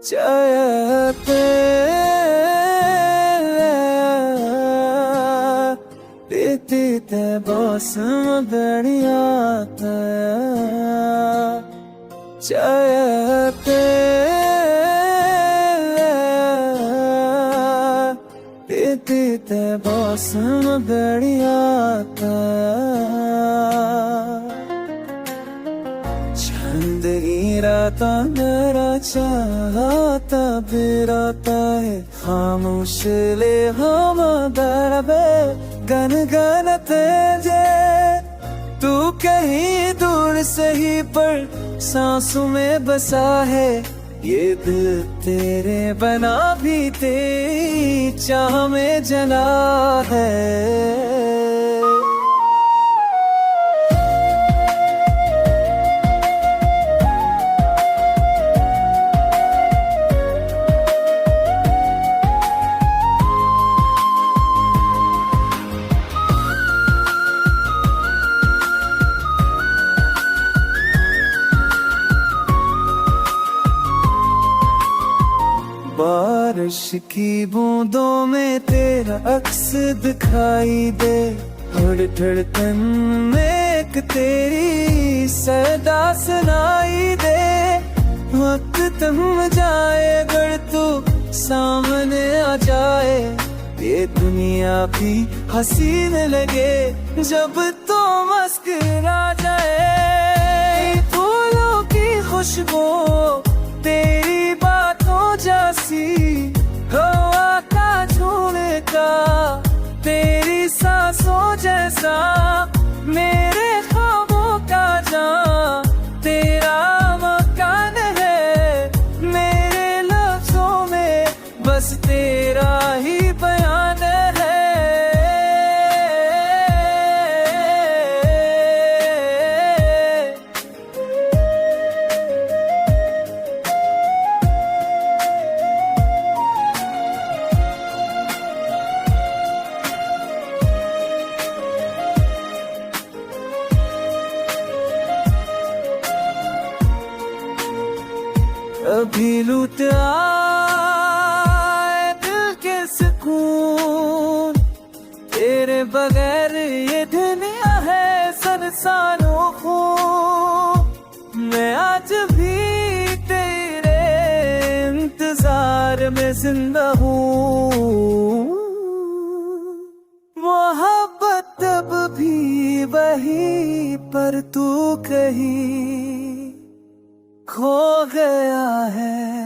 चाहते पीती ते मौसम बढ़िया चाहते पीती ते मौसम बढ़िया राता मेरा चाहता बिराता है खामोश ले हम दरबे गन गन तेजे तू कहीं दूर सही पर सांसों में बसा है ये दिल तेरे बना भी तेरी चाह में जला है। बारिश की बूंदों में तेरा अक्स दिखाई दे धड़कन में एक तेरी सदा सुनाई दे वक्त थम जाए अगर तू सामने आ जाए ये दुनिया भी हसीन लगे जब तो मुस्कुरा जाए फूलों की खुशबू तेरी बातों जैसी हवा का झूमका तेरी सांसों जैसा मेरे ख्वाबों का जान तेरा मकान है मेरे लफ्जों में बस तेरा ही बयान है। अभी लूट आए दिल के सुकून तेरे बगैर ये दुनिया है संसारों खून मैं आज भी तेरे इंतजार में जिंदा हूँ मोहब्बत अब भी वही पर तू कहीं खो गया है।